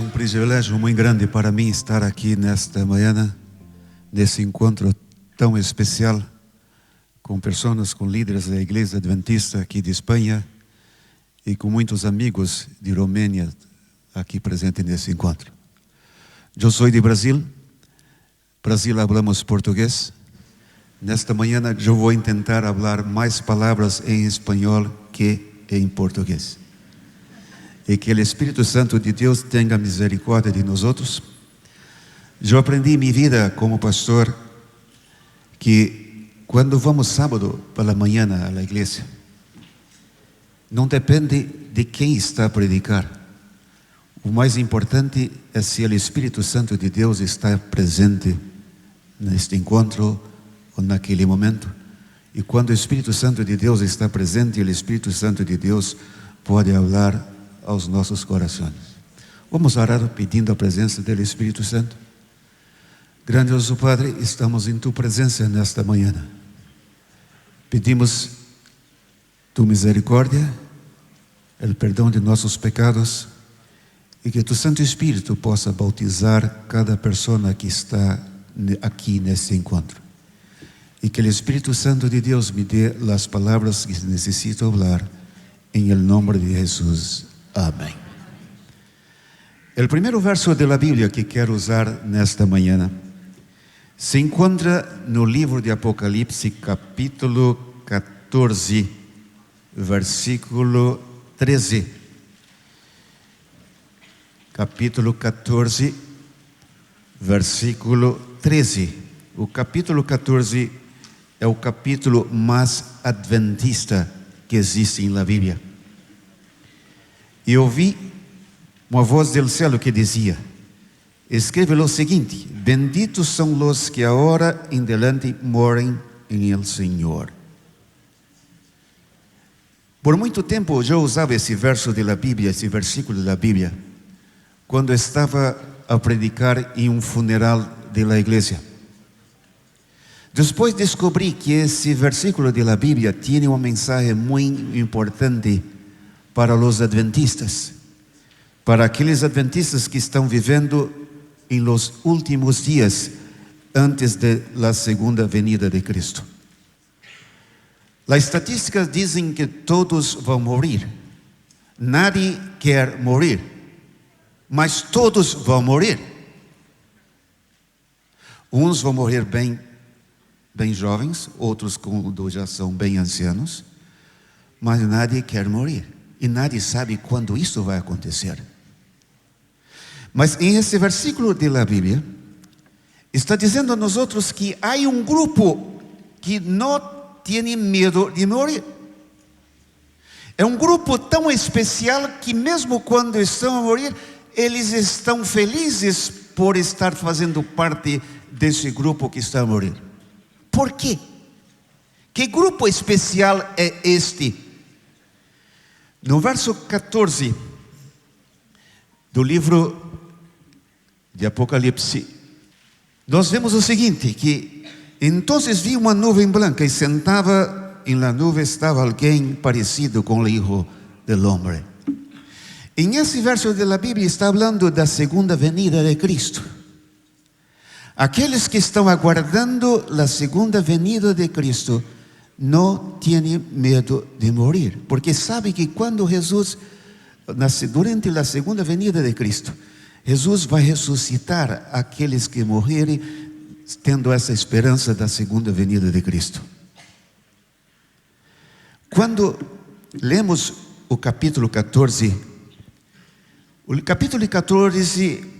privilégio muito grande para mim estar aqui nesta manhã, nesse encontro tão especial, com pessoas, com líderes da Igreja Adventista aqui de Espanha e com muitos amigos de Romênia aqui presentes nesse encontro. Eu sou de Brasil, falamos português. Nesta manhã eu vou tentar falar mais palavras em espanhol que em português. E que o Espírito Santo de Deus tenha misericórdia de nós outros. Eu aprendi em minha vida como pastor que quando vamos sábado pela manhã à igreja, não depende de quem está a predicar. O mais importante é se o Espírito Santo de Deus está presente neste encontro ou naquele momento. E quando o Espírito Santo de Deus está presente, o Espírito Santo de Deus pode falar aos nossos corações. Vamos orar pedindo a presença do Espírito Santo. Grandioso Padre, estamos em tua presença nesta manhã. Pedimos tua misericórdia, o perdão de nossos pecados e que tu Santo Espírito possa bautizar cada pessoa que está aqui nesse encontro. E que o Espírito Santo de Deus me dê as palavras que necessito falar em nome de Jesus. Amém. O primeiro verso da Bíblia que quero usar nesta manhã se encontra no livro de Apocalipse, capítulo 14, versículo 13. Capítulo 14, versículo 13. O capítulo 14 é o capítulo mais adventista que existe na Bíblia. E ouvi uma voz do céu que dizia: escreve o seguinte: benditos são os que agora em diante morem em el Senhor. Por muito tempo eu usava esse verso da Bíblia, esse versículo da Bíblia, quando estava a predicar em um funeral da igreja. Depois descobri que esse versículo da Bíblia tinha uma mensagem muito importante para os adventistas, para aqueles adventistas que estão vivendo em los últimos dias antes da segunda venida de Cristo. As estatísticas dizem que todos vão morrer. Nadie quer morrer, mas todos vão morrer. Uns vão morrer bem jovens, outros quando já são bem ancianos, mas nadie quer morrer. E nadie sabe quando isso vai acontecer. Mas em esse versículo da Bíblia, está dizendo a nós outros que há um grupo que não tem medo de morrer. É um grupo tão especial que mesmo quando estão a morrer, eles estão felizes por estar fazendo parte desse grupo que está a morrer. Por quê? Que grupo especial é este? No verso 14 do livro de Apocalipse, nós vemos o seguinte, que então vi uma nuvem branca e sentava em la nuvem estava alguém parecido com o Hijo del Hombre. Em esse verso da Bíblia está falando da segunda venida de Cristo. Aqueles que estão aguardando a segunda venida de Cristo não têm medo de morrer, porque sabe que quando Jesus nasce, durante a segunda venida de Cristo, Jesus vai ressuscitar aqueles que morrerem, tendo essa esperança da segunda venida de Cristo. Quando lemos o capítulo 14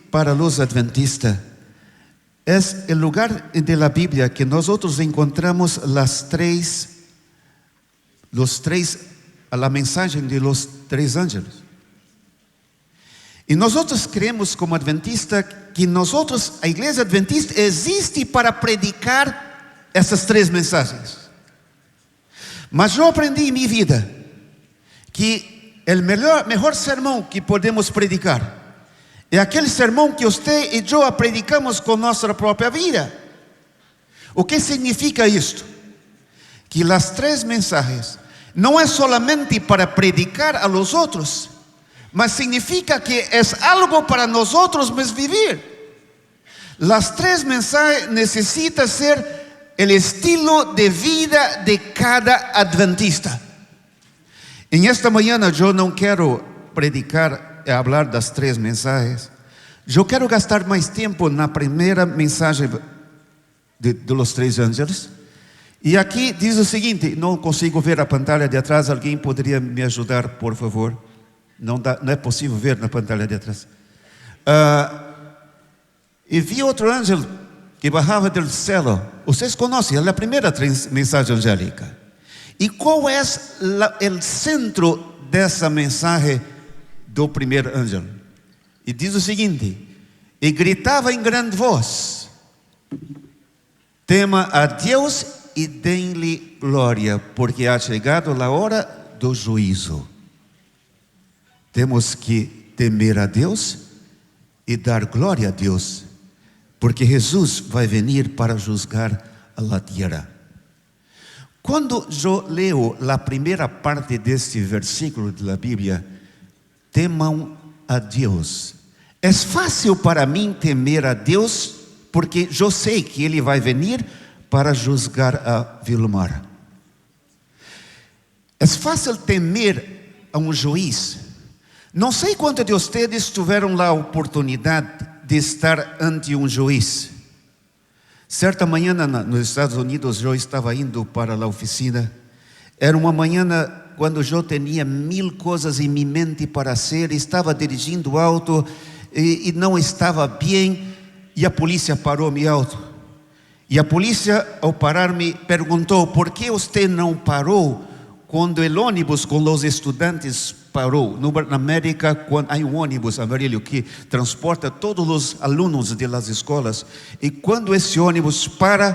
para os adventistas é o lugar da Bíblia que nós outros encontramos a mensagem de los três anjos. E nós outros cremos como adventistas que nós outros, a igreja adventista existe para predicar essas três mensagens. Mas eu aprendi em minha vida que o melhor sermão que podemos predicar é aquele sermão que você e eu predicamos com nossa própria vida. O que significa isto? Que as três mensagens não é solamente para predicar a los outros, mas significa que é algo para nós mesmos viver. Las tres mensajes necesitan ser el estilo de vida de cada adventista. En esta mañana yo no quiero predicar y hablar de las tres mensajes. Yo quiero gastar más tiempo en la primera mensaje de los tres ángeles. E aqui diz o seguinte, não consigo ver a pantalla de atrás, alguém poderia me ajudar, por favor? Não é possível ver na pantalla de atrás. E vi outro anjo que bajava do céu. Vocês conhecem, é a primeira mensagem angélica. E qual é o centro dessa mensagem do primeiro anjo? E diz o seguinte, e gritava em grande voz, tema a Deus e dê-lhe glória, porque ha chegado a hora do juízo. Temos que temer a Deus e dar glória a Deus, porque Jesus vai vir para julgar a terra. Quando eu leio a primeira parte deste versículo da Bíblia, temam a Deus. É fácil para mim temer a Deus, porque eu sei que Ele vai vir para julgar a Vilmar. É fácil temer a um juiz. Não sei quantos de vocês tiveram a oportunidade de estar ante um juiz. Certa manhã nos Estados Unidos eu estava indo para a oficina. Era uma manhã quando eu tinha 1000 coisas em minha mente para fazer. Estava dirigindo o auto e não estava bem. E a polícia parou meu auto. E a polícia, ao parar, me perguntou: por que você não parou quando o ônibus com os estudantes parou? Na América, quando há um ônibus amarillo que transporta todos os alunos das escolas, e quando esse ônibus para,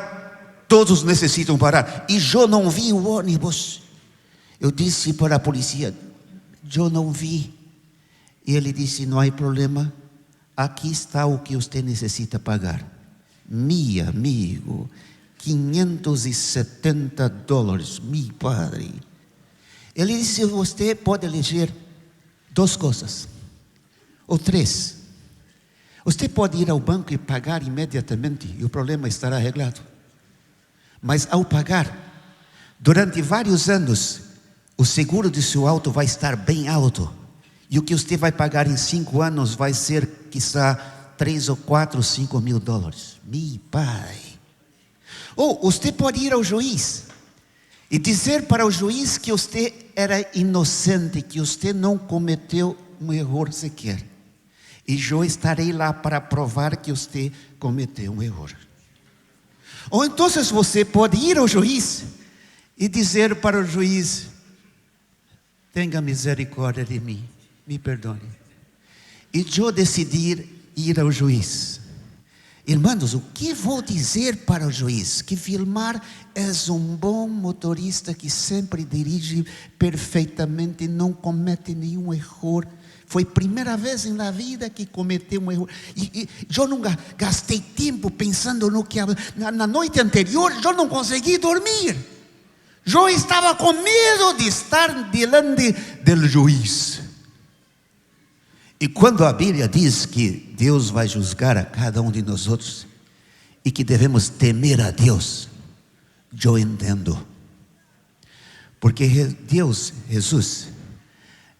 todos necessitam parar. E eu não vi o ônibus. Eu disse para a polícia: eu não vi. E ele disse: não há problema, aqui está o que você necessita pagar. Meu amigo, $570, meu padre. Ele disse: você pode eleger 2 coisas, ou 3. Você pode ir ao banco e pagar imediatamente, e o problema estará arreglado. Mas ao pagar, durante vários anos, o seguro de seu auto vai estar bem alto. E o que você vai pagar em 5 anos vai ser, quizá, 3 ou 4 ou 5 mil dólares. Meu pai. Ou você pode ir ao juiz e dizer para o juiz que você era inocente, que você não cometeu um erro sequer. E eu estarei lá para provar que você cometeu um erro. Ou então você pode ir ao juiz e dizer para o juiz: tenha misericórdia de mim, me perdone. E eu decidir ir ao juiz. Irmãos, o que vou dizer para o juiz? Que Vilmar é um bom motorista que sempre dirige perfeitamente, não comete nenhum erro. Foi a primeira vez na vida que cometeu um erro. E eu não gastei tempo pensando no que... Na noite anterior, eu não consegui dormir. Eu estava com medo de estar diante do juiz. E quando a Bíblia diz que Deus vai julgar a cada um de nós outros e que devemos temer a Deus, eu entendo. Porque Deus, Jesus,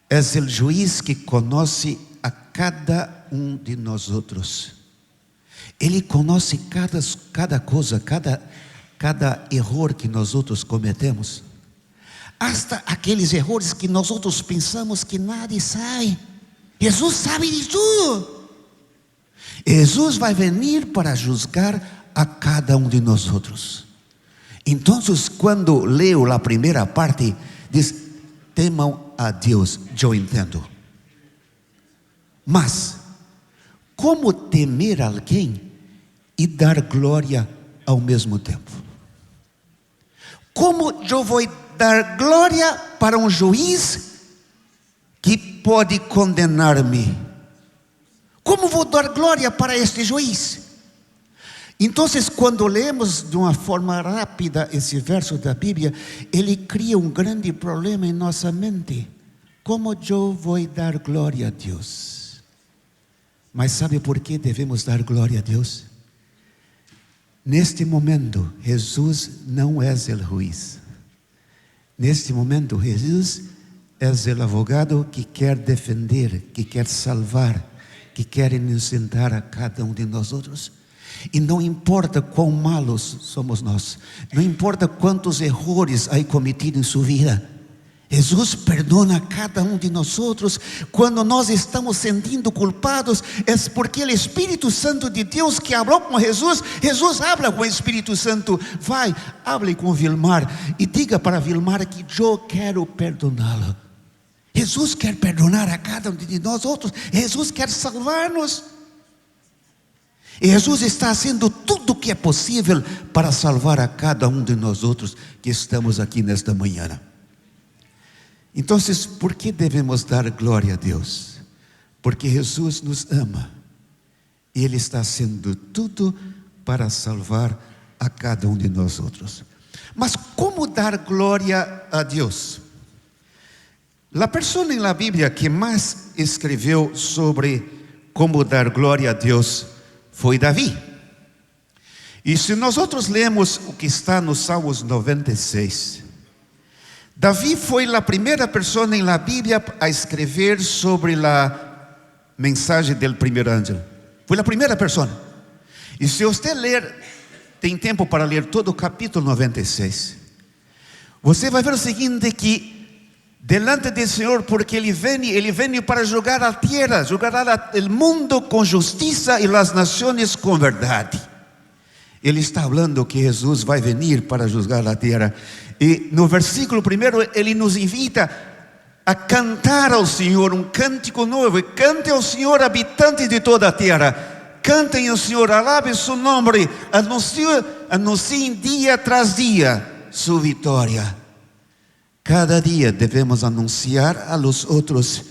é o juiz que conhece a cada um de nós outros. Ele conhece cada coisa, cada erro que nós outros cometemos. Hasta aqueles erros que nós outros pensamos que nadie sabe. Jesus sabe de tudo. Jesus vai vir para julgar a cada um de nós outros. Então, quando leio a primeira parte, diz: temam a Deus. Eu entendo. Mas como temer alguém e dar glória ao mesmo tempo? Como eu vou dar glória para um juiz que pode condenar-me? Como vou dar glória para este juiz? Então, quando lemos de uma forma rápida esse verso da Bíblia, ele cria um grande problema em nossa mente. como eu vou dar glória a Deus? Mas sabe por que devemos dar glória a Deus? Neste momento, Jesus não é o juiz. Neste momento, Jesus é o advogado que quer defender, que quer salvar, que quer inocentar a cada um de nós outros. E não importa quão malos somos nós, não importa quantos erros há cometido em sua vida, Jesus perdona a cada um de nós outros. Quando nós estamos sentindo culpados, é porque o Espírito Santo de Deus que falou com Jesus, Jesus habla com o Espírito Santo. Vai, hable com Vilmar e diga para Vilmar que eu quero perdoná-lo. Jesus quer perdonar a cada um de nós outros. Jesus quer salvar-nos. E Jesus está fazendo tudo o que é possível para salvar a cada um de nós outros que estamos aqui nesta manhã. Então, por que devemos dar glória a Deus? Porque Jesus nos ama. E Ele está fazendo tudo para salvar a cada um de nós outros. Mas como dar glória a Deus? A pessoa na Bíblia que mais escreveu sobre como dar glória a Deus foi Davi. E se nós lemos o que está nos Salmos 96, Davi foi a primeira pessoa na Bíblia a escrever sobre a mensagem do primeiro anjo. Foi a primeira pessoa. E se você ler, tem tempo para ler todo o capítulo 96, você vai ver o seguinte, que delante do Senhor, porque Ele vem para julgar a terra, julgar o mundo com justiça e as nações com verdade. Ele está falando que Jesus vai vir para julgar a terra. E no versículo 1, Ele nos invita a cantar ao Senhor um cântico novo. Cante ao Senhor, habitantes de toda a terra. Cantem ao Senhor, alabe seu nome. Anunciem dia tras dia sua vitória. Cada dia devemos anunciar a los outros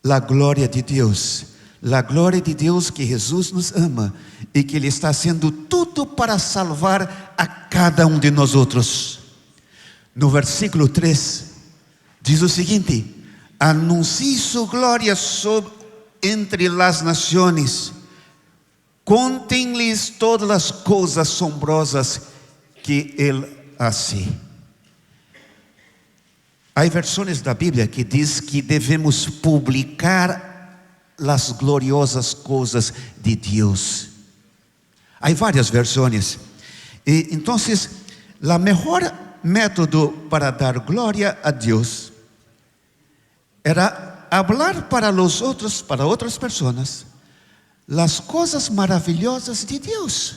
a glória de Deus. A glória de Deus, que Jesus nos ama e que Ele está fazendo tudo para salvar a cada um de nós outros. No versículo 3, diz o seguinte: anuncie sua glória entre as nações, contem-lhes todas as coisas assombrosas que Ele faz. Há versões da Bíblia que diz que devemos publicar as gloriosas coisas de Deus. Há várias versões. E então, o melhor método para dar glória a Deus era falar para outras pessoas, as coisas maravilhosas de Deus.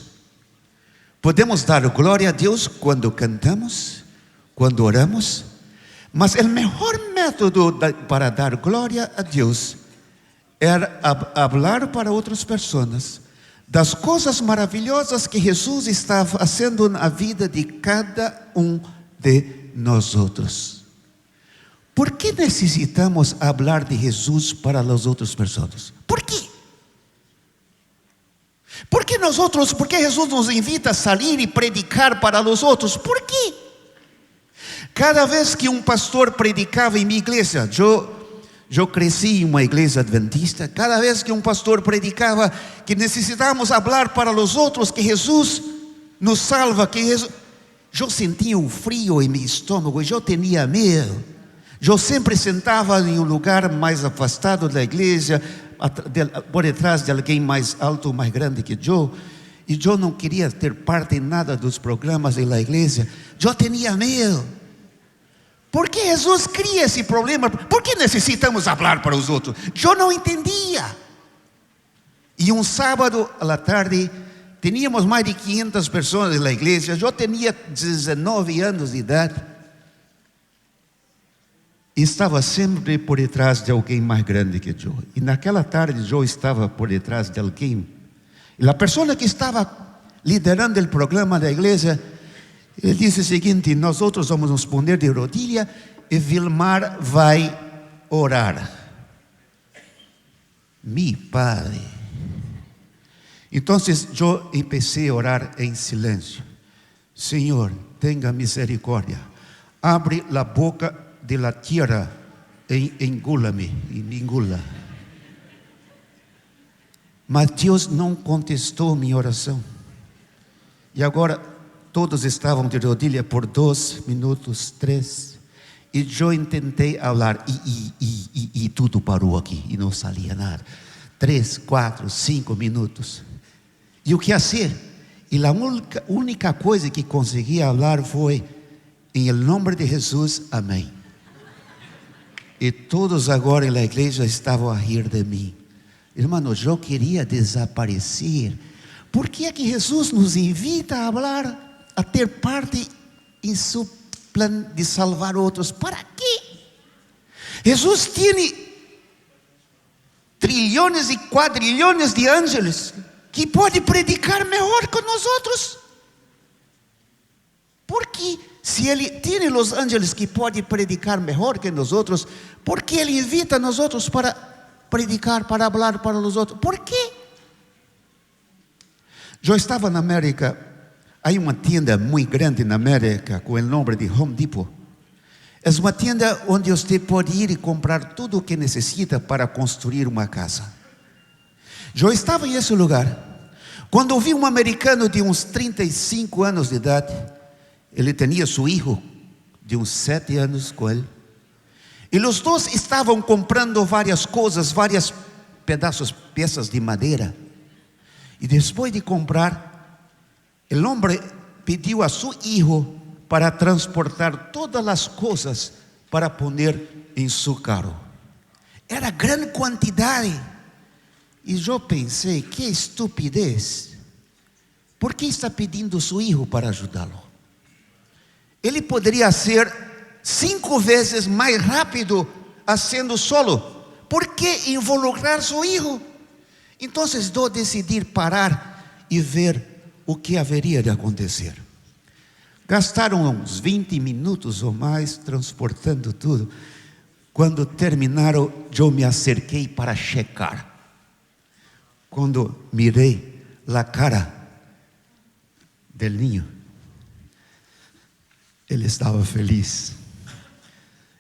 Podemos dar glória a Deus quando cantamos, quando oramos, mas o melhor método para dar glória a Deus era falar para outras pessoas das coisas maravilhosas que Jesus está fazendo na vida de cada um de nós outros. Por que necessitamos falar de Jesus para as outras pessoas? Por quê? Por que Jesus nos invita a sair e predicar para os outros? Por quê? Cada vez que um pastor predicava em minha igreja, eu cresci em uma igreja adventista. Cada vez que um pastor predicava que necessitamos falar para os outros que Jesus nos salva, eu sentia um frio em meu estômago, eu tinha medo. Eu sempre sentava em um lugar mais afastado da igreja, por detrás de alguém mais alto, mais grande que eu, e eu não queria ter parte em nada dos programas da igreja. Eu tinha medo. Por que Jesus cria esse problema? Por que necessitamos falar para os outros? Eu não entendia. E um sábado à tarde, tínhamos mais de 500 pessoas na igreja. Eu tinha 19 anos de idade. E estava sempre por detrás de alguém mais grande que eu. E naquela tarde eu estava por detrás de alguém. E a pessoa que estava liderando o programa da igreja, ele disse o seguinte: nós outros vamos nos poner de rodilha e Vilmar vai orar. Mi Padre. Então eu comecei a orar em silêncio. Senhor, tenha misericórdia. Abre a boca de la tierra engula-me e me engula. Mas Deus não contestou minha oração. E agora todos estavam de rodilha por 2 minutos, 3. E eu tentei falar e tudo parou aqui e não saía nada. 3, 4, 5 minutos. E o que fazer? E a única coisa que consegui falar foi: em nome de Jesus, amém. E todos agora na igreja estavam a rir de mim. Irmãos, eu queria desaparecer. Por que é que Jesus nos invita a falar, a ter parte em seu plano de salvar outros? Para quê? Jesus tem trilhões e quadrilhões de ángeles que pode predicar melhor que nós outros. Porque se Ele tem os ángeles que pode predicar melhor que nós outros, por que Ele invita nós outros para predicar, para falar para os outros? Por quê? Eu estava na América. Há uma tienda muito grande na América com o nome de Home Depot. É uma tienda onde você pode ir e comprar tudo o que necessita para construir uma casa. Eu estava em esse lugar quando vi um americano de uns 35 anos de idade. Ele tinha seu filho de uns 7 anos com ele. E os dois estavam comprando várias coisas, várias peças de madeira. E depois de comprar, o homem pediu a seu filho para transportar todas as coisas para poner em seu carro. Era grande quantidade. E eu pensei: que estupidez. Por que está pedindo seu filho para ajudá-lo? Ele poderia ser 5 vezes mais rápido sendo solo. Por que involucrar seu filho? Então eu decidi parar e ver o que haveria de acontecer. Gastaram uns 20 minutos ou mais transportando tudo. Quando terminaram, eu me acerquei para checar. Quando mirei a cara del niño, ele estava feliz.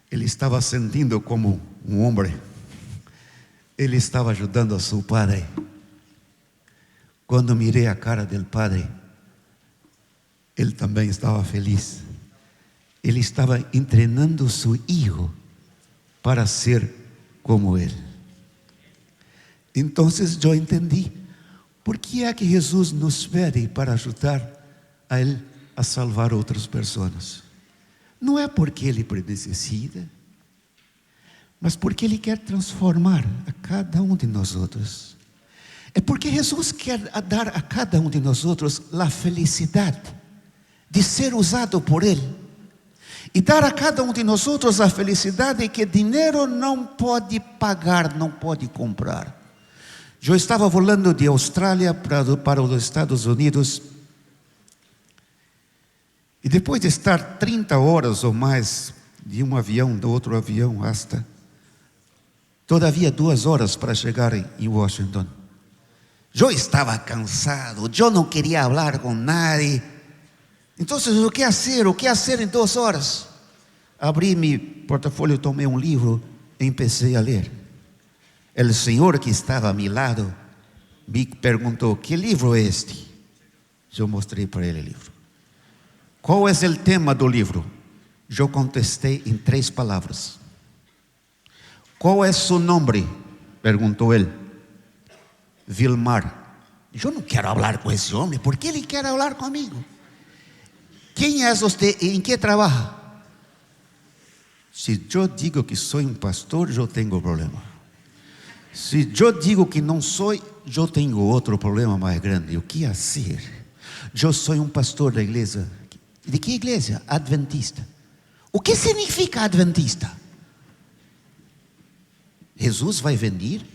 Ele estava sentindo como um homem. Ele estava ajudando a seu padre. Quando mirei a cara del padre, ele também estava feliz. Ele estava treinando seu filho para ser como ele. Então eu entendi por que é que Jesus nos pede para ajudar a Ele a salvar outras pessoas. Não é porque Ele necessita, mas porque Ele quer transformar a cada um de nós outros. É porque Jesus quer dar a cada um de nós outros a felicidade de ser usado por Ele. E dar a cada um de nós outros a felicidade que dinheiro não pode pagar, não pode comprar. Eu estava volando de Austrália para os Estados Unidos. E depois de estar 30 horas ou mais de um avião, do outro avião, hasta todavia 2 horas para chegar em Washington. Eu estava cansado, eu não queria falar com nadie. Então, o que fazer? O que fazer em 2 horas? Abri meu portfólio, tomei um livro e comecei a ler. O senhor que estava a meu lado me perguntou: que livro é este? Eu mostrei para ele o livro. Qual é o tema do livro? Eu contestei em 3 palavras. Qual é seu nome? Perguntou ele. Vilmar. Eu não quero falar com esse homem, por que ele quer falar comigo? Quem é você e em que trabalha? Se eu digo que sou um pastor, eu tenho problema. Se eu digo que não sou, eu tenho outro problema mais grande. O que fazer? Eu sou um pastor da igreja. De que igreja? Adventista. O que significa adventista? Jesus vai vir?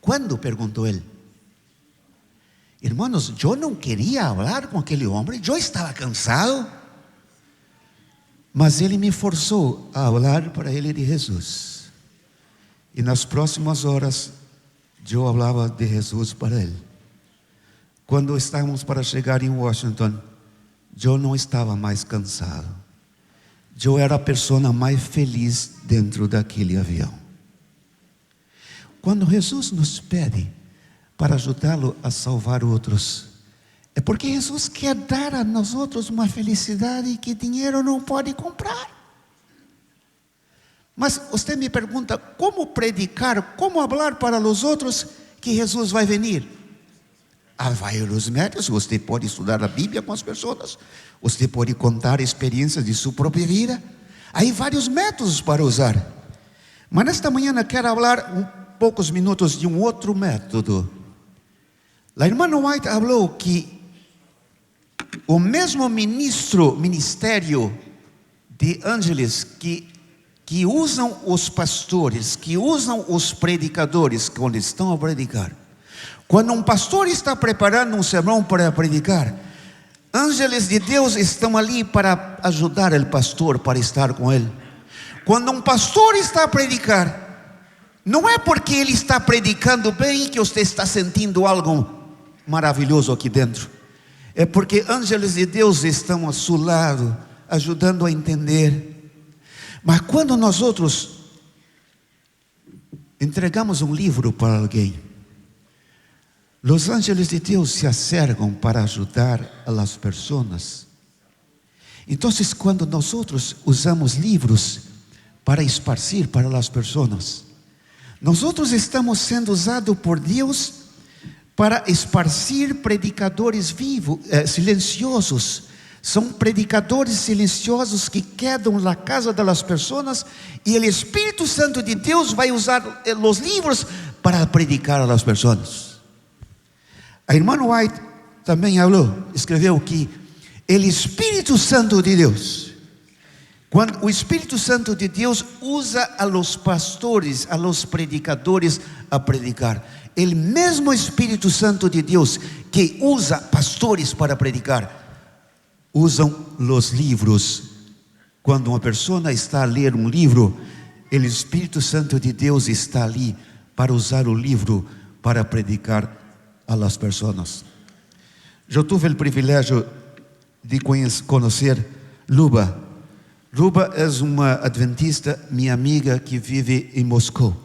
Quando? Perguntou ele. Irmãos, eu não queria falar com aquele homem, eu estava cansado. Mas ele me forçou a falar para ele de Jesus. E nas próximas horas, eu falava de Jesus para ele. Quando estávamos para chegar em Washington, eu não estava mais cansado. Eu era a pessoa mais feliz dentro daquele avião. Quando Jesus nos pede para ajudá-lo a salvar outros, é porque Jesus quer dar a nós outros uma felicidade que dinheiro não pode comprar. Mas você me pergunta, como predicar, como falar para os outros que Jesus vai vir? Há vários métodos. Você pode estudar a Bíblia com as pessoas, você pode contar experiências de sua própria vida. Há vários métodos para usar. Mas nesta manhã eu quero falar poucos minutos de um outro método. A irmã White falou que o mesmo ministério de ángeles que usam os pastores, que usam os predicadores quando estão a predicar. Quando um pastor está preparando um sermão para predicar, ángeles de Deus estão ali para ajudar o pastor, para estar com ele. Quando um pastor está a predicar, não é porque ele está predicando bem que você está sentindo algo maravilhoso aqui dentro. É porque ángeles de Deus estão ao seu lado, ajudando a entender. Mas quando nós outros entregamos um livro para alguém, os ángeles de Deus se acercam para ajudar as pessoas. Então, quando nós outros usamos livros para esparcir para as pessoas, nós outros estamos sendo usados por Deus para esparcir predicadores vivos, silenciosos. São predicadores silenciosos que quedam na casa das pessoas, e o Espírito Santo de Deus vai usar os livros para predicar às pessoas. A irmã White também escreveu que o Espírito Santo de Deus, quando o Espírito Santo de Deus usa a los pastores, a los predicadores a predicar, o mesmo Espírito Santo de Deus que usa pastores para predicar, usam os livros. Quando uma pessoa está a ler um livro, o Espírito Santo de Deus está ali para usar o livro para predicar a las pessoas. Eu tive o privilégio de conhecer Luba. Luba é uma adventista, minha amiga, que vive em Moscou.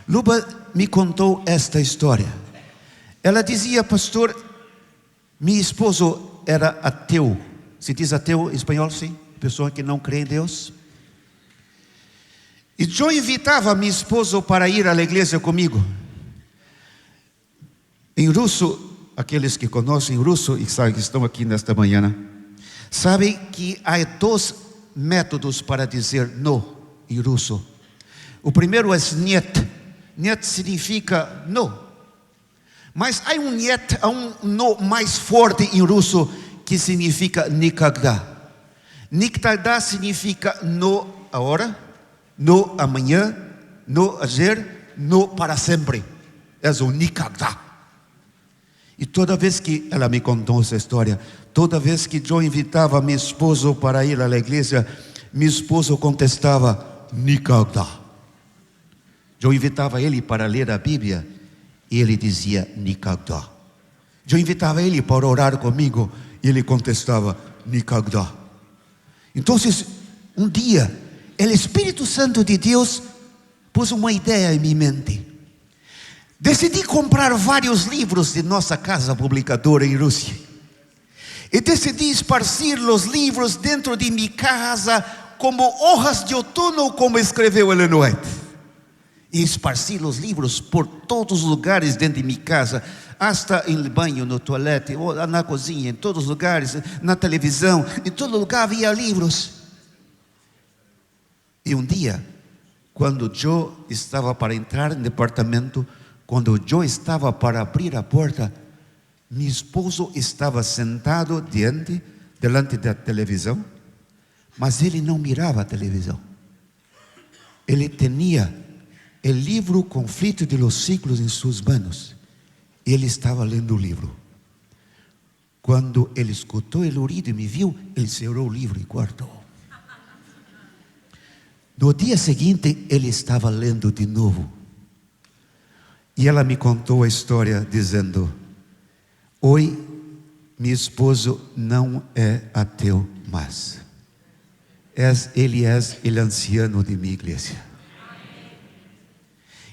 Luba me contou esta história. Ela dizia: pastor, meu esposo era ateu. Se diz ateu em espanhol, sim? Pessoa que não crê em Deus. E eu invitava meu esposo para ir à igreja comigo. Em russo, aqueles que conhecem russo e sabem que estão aqui nesta manhã, sabem que há dois métodos para dizer não em russo. O primeiro é niet. Niet significa não. Mas há niet, há um não mais forte em russo que significa nikogda. Nikogda significa não agora, não amanhã, não ayer, não para sempre. É o nikogda. E toda vez que ela me contou essa história, toda vez que eu invitava meu esposo para ir à igreja, meu esposo contestava nikogda. Eu invitava ele para ler a Bíblia e ele dizia nikogda. Eu invitava ele para orar comigo e ele contestava nikogda. Então, um dia, o Espírito Santo de Deus pôs uma ideia em minha mente. Decidi comprar vários livros de nossa casa publicadora em Rússia. E decidi esparcir os livros dentro de minha casa como hojas de outono, como escreveu Ellen White. E esparci os livros por todos os lugares dentro de minha casa, hasta no banho, no toalete, na cozinha, em todos os lugares, na televisão, em todo lugar havia livros. E um dia, quando eu estava para entrar no departamento, quando eu estava para abrir a porta, meu esposo estava sentado delante da televisão, mas ele não mirava a televisão. Ele tinha o livro Conflito de los Ciclos em suas mãos. Ele estava lendo o livro. Quando ele escutou o ruído e me viu, ele cerrou o livro e guardou. No dia seguinte, ele estava lendo de novo. E ela me contou a história dizendo: hoje, meu esposo não é ateu mais. Ele é o anciano de minha igreja.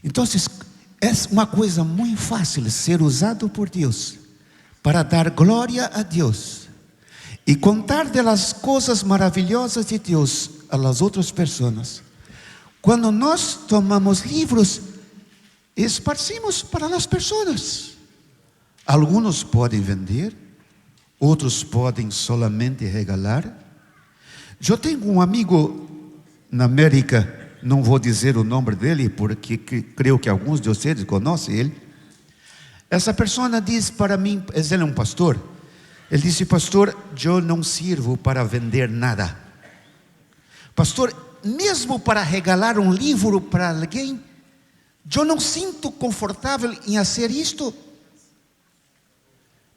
Então, é uma coisa muito fácil ser usado por Deus para dar glória a Deus e contar das coisas maravilhosas de Deus às outras pessoas. Quando nós tomamos livros, esparcimos para as pessoas. Alguns podem vender, outros podem solamente regalar. Eu tenho um amigo na América, não vou dizer o nome dele, porque creio que alguns de vocês conhecem ele. Essa pessoa diz para mim, ele é um pastor, ele disse: pastor, eu não sirvo para vender nada. Pastor, mesmo para regalar um livro para alguém, eu não sinto confortável em fazer isto.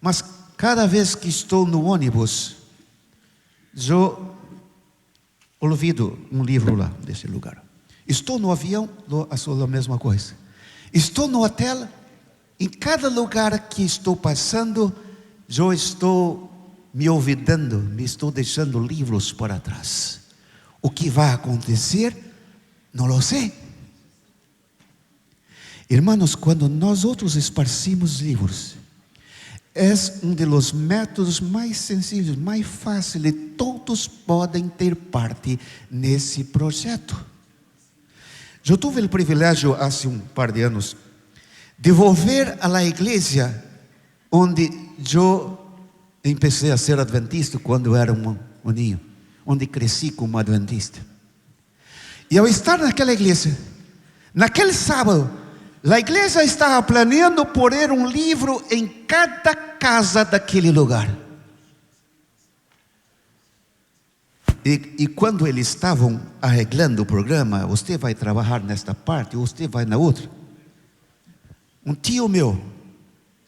Mas cada vez que estou no ônibus, eu olvido um livro lá, desse lugar. Estou no avião, faço a mesma coisa. Estou no hotel, em cada lugar que estou passando, eu estou me olvidando, me estou deixando livros para trás. O que vai acontecer, não lo sei. Irmãos, quando nós outros esparcimos livros, é um dos métodos mais sencillos, mais fáceis, todos podem ter parte nesse projeto. Eu tive o privilégio, há um par de anos, de volver à igreja onde eu comecei a ser adventista quando era um ninho, onde cresci como adventista. E ao estar naquela igreja, naquele sábado, a igreja estava planeando pôr um livro em cada casa daquele lugar. E quando eles estavam arreglando o programa, você vai trabalhar nesta parte, você vai na outra. Um tio meu,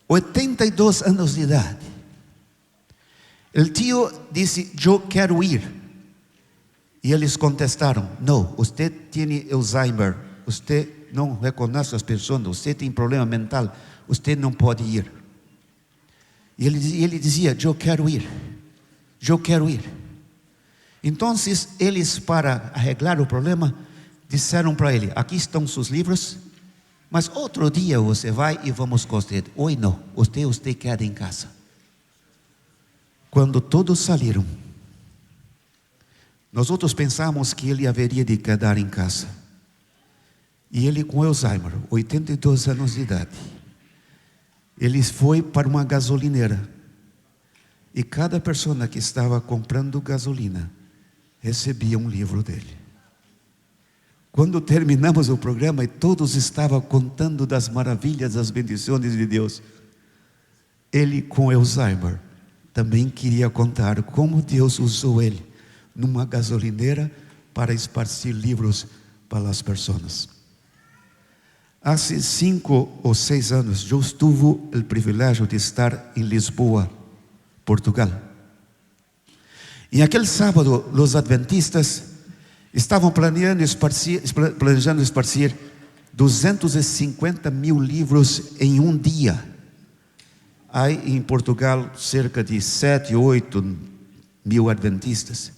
82 anos de idade, o tio disse: eu quero ir. E eles contestaram: não, você tem Alzheimer, você não reconhece as pessoas, você tem problema mental, você não pode ir. E ele dizia: eu quero ir, eu quero ir. Então eles, para arreglar o problema, disseram para ele: aqui estão seus livros, mas outro dia você vai e vamos com você. Hoje não, você queda em casa. Quando todos saíram, nós outros pensamos que ele haveria de quedar em casa. E ele, com Alzheimer, 82 anos de idade, ele foi para uma gasolineira. E cada pessoa que estava comprando gasolina recebia um livro dele. Quando terminamos o programa e todos estavam contando das maravilhas, das bendições de Deus, ele, com Alzheimer, também queria contar como Deus usou ele numa gasolineira para esparcir livros para as pessoas. Há 5 ou 6 anos, eu tive o privilégio de estar em Lisboa, Portugal. E aquele sábado, os adventistas estavam planejando esparcir 250 mil livros em um dia. Há em Portugal cerca de 7, 8 mil adventistas.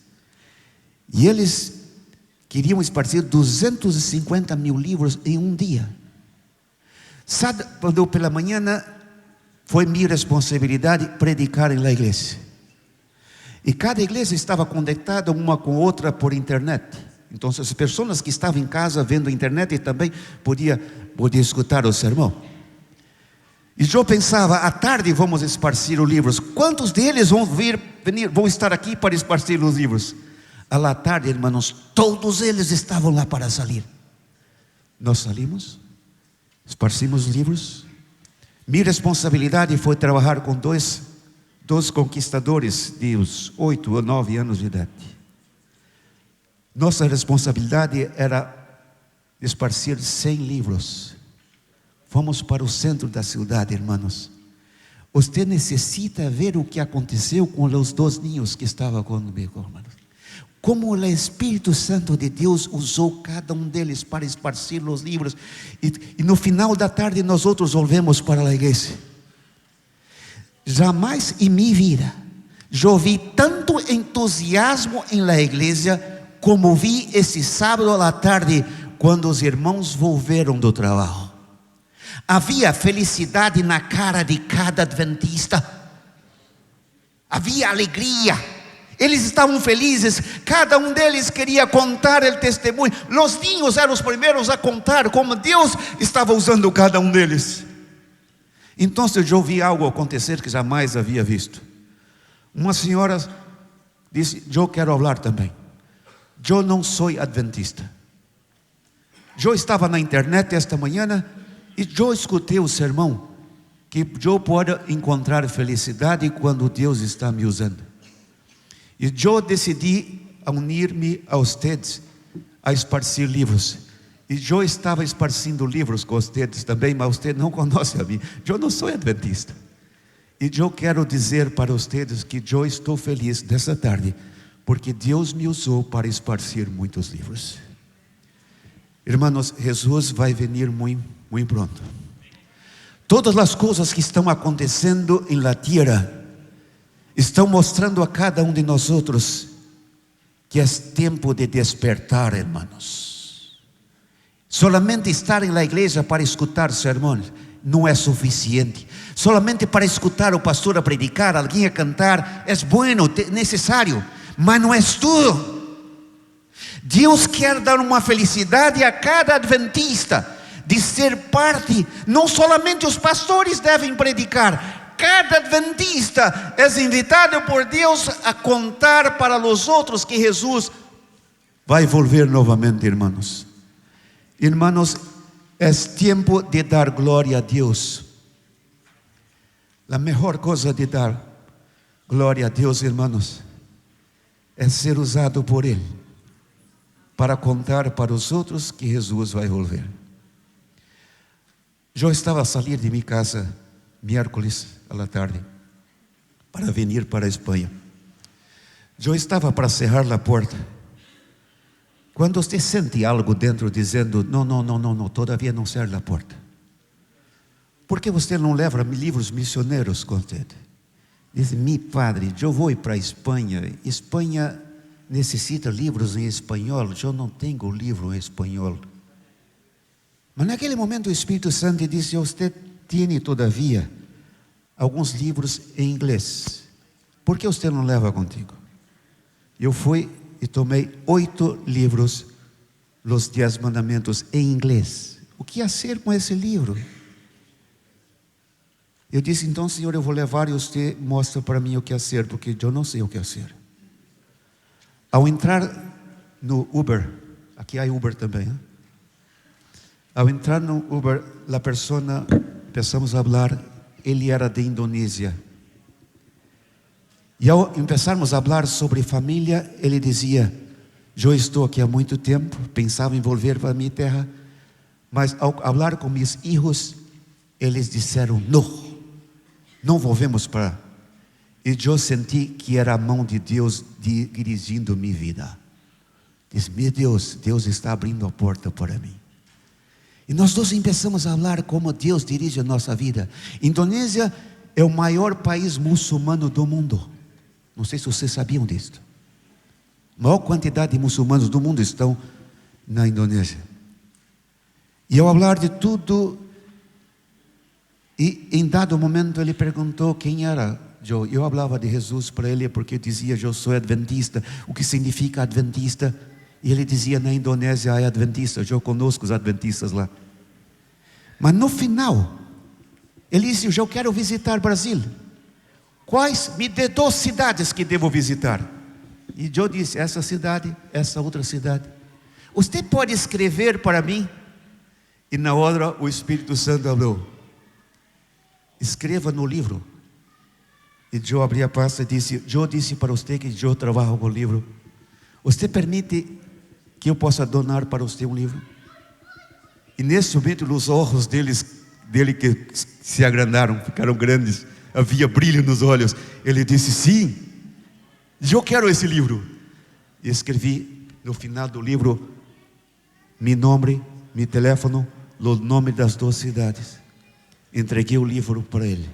E eles queriam esparcir 250 mil livros em um dia. Sábado pela manhã foi minha responsabilidade predicar na igreja. E cada igreja estava conectada uma com outra por internet. Então as pessoas que estavam em casa vendo a internet também podiam escutar o sermão. E eu pensava: à tarde vamos esparcir os livros. Quantos deles vão estar aqui para esparcir os livros? À tarde, irmãos, todos eles estavam lá para sair. Nós saímos, esparcimos os livros. Minha responsabilidade foi trabalhar com dois conquistadores de uns 8 ou 9 anos de idade. Nossa responsabilidade era esparcir 100 livros. Fomos para o centro da cidade, irmãos. Você necessita ver o que aconteceu com os 2 ninhos que estavam comigo, irmãos. Como o Espírito Santo de Deus usou cada um deles para esparcir os livros. E no final da tarde nós outros volvemos para a igreja. Jamais em minha vida eu vi tanto entusiasmo em la igreja como vi esse sábado à tarde, quando os irmãos volveram do trabalho. Havia felicidade na cara de cada adventista. Havia alegria. Eles estavam felizes. Cada um deles queria contar o testemunho. Os ninhos eram os primeiros a contar como Deus estava usando cada um deles. Então eu vi algo acontecer que jamais havia visto. Uma senhora disse: eu quero falar também. Eu não sou adventista. Eu estava na internet esta manhã e eu escutei o sermão que eu posso encontrar felicidade quando Deus está me usando. E eu decidi unir-me a vocês a esparcir livros. E eu estava esparcindo livros com vocês também, mas vocês não conhecem a mim. Eu não sou adventista. E eu quero dizer para vocês que eu estou feliz dessa tarde, porque Deus me usou para esparcir muitos livros. Irmãos, Jesus vai vir muito pronto. Todas as coisas que estão acontecendo em la tierra estão mostrando a cada um de nós outros que é tempo de despertar, irmãos. Solamente estar em la igreja para escutar sermões não é suficiente. Solamente para escutar o pastor a predicar, alguém a cantar, é bueno, necessário, mas não é tudo. Deus quer dar uma felicidade a cada adventista de ser parte. Não somente os pastores devem predicar. Cada adventista é invitado por Deus a contar para os outros que Jesus vai volver novamente, irmãos. Irmãos, é tempo de dar glória a Deus. A melhor coisa de dar glória a Deus, irmãos, é ser usado por Ele para contar para os outros que Jesus vai volver. Eu estava a sair de minha casa miércoles à tarde para vir para a Espanha. Eu estava para cerrar a porta. Quando você sente algo dentro dizendo: não, todavia não cerra a porta. Por que você não leva livros missionários com você? Diz: meu padre, eu vou para a Espanha. Espanha necessita livros em espanhol. Eu não tenho livro em espanhol. Mas naquele momento o Espírito Santo disse: você tem todavia alguns livros em inglês. Por que você não leva contigo? Eu fui e tomei 8 livros, Los 10 Mandamentos, em inglês. O que fazer com esse livro? Eu disse: então, Senhor, eu vou levar e você mostra para mim o que fazer, porque eu não sei o que fazer. Ao entrar no Uber, aqui há Uber também, hein? Ao entrar no Uber, a pessoa, começamos a falar, ele era de Indonésia. E ao começarmos a falar sobre família, ele dizia: eu estou aqui há muito tempo, pensava em volver para a minha terra, mas ao falar com meus filhos, eles disseram: não volvemos para. E eu senti que era a mão de Deus dirigindo minha vida. Disse: meu Deus, Deus está abrindo a porta para mim. E nós dois começamos a falar como Deus dirige a nossa vida. Indonésia é o maior país muçulmano do mundo. Não sei se vocês sabiam disso. A maior quantidade de muçulmanos do mundo estão na Indonésia. E ao falar de tudo, e em dado momento ele perguntou quem era eu. Eu falava de Jesus para ele porque dizia: eu sou adventista. O que significa adventista? E ele dizia: na Indonésia há adventistas. Eu conosco os adventistas lá. Mas no final, ele disse: eu quero visitar Brasil. Quais? Me dê 2 cidades que devo visitar. E eu disse: essa cidade, essa outra cidade. Você pode escrever para mim? E na hora o Espírito Santo falou: escreva no livro. E eu abri a pasta e disse: eu disse para você que eu trabalho com o livro. Você permite que eu possa donar para você um livro? E nesse momento os olhos dele que se agrandaram, ficaram grandes, havia brilho nos olhos. Ele disse: sim, eu quero esse livro. E escrevi no final do livro meu nome, meu telefone, o nome das 2 cidades. Entreguei o livro para ele.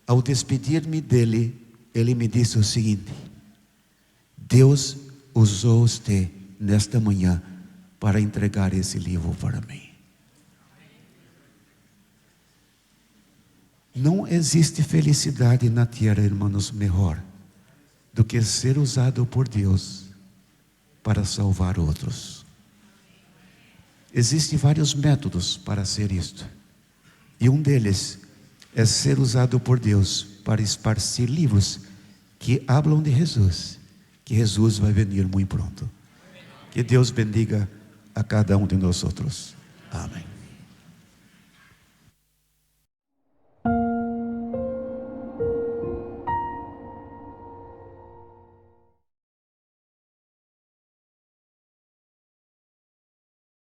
Ao despedir-me dele, ele me disse o seguinte: Deus usou você nesta manhã para entregar esse livro para mim. Não existe felicidade na terra, irmãos, melhor do que ser usado por Deus para salvar outros. Existem vários métodos para ser isto. E um deles é ser usado por Deus para esparcir livros que falam de Jesus, que Jesus vai vir muito pronto. Que Deus bendiga a cada um de nós outros. Amém.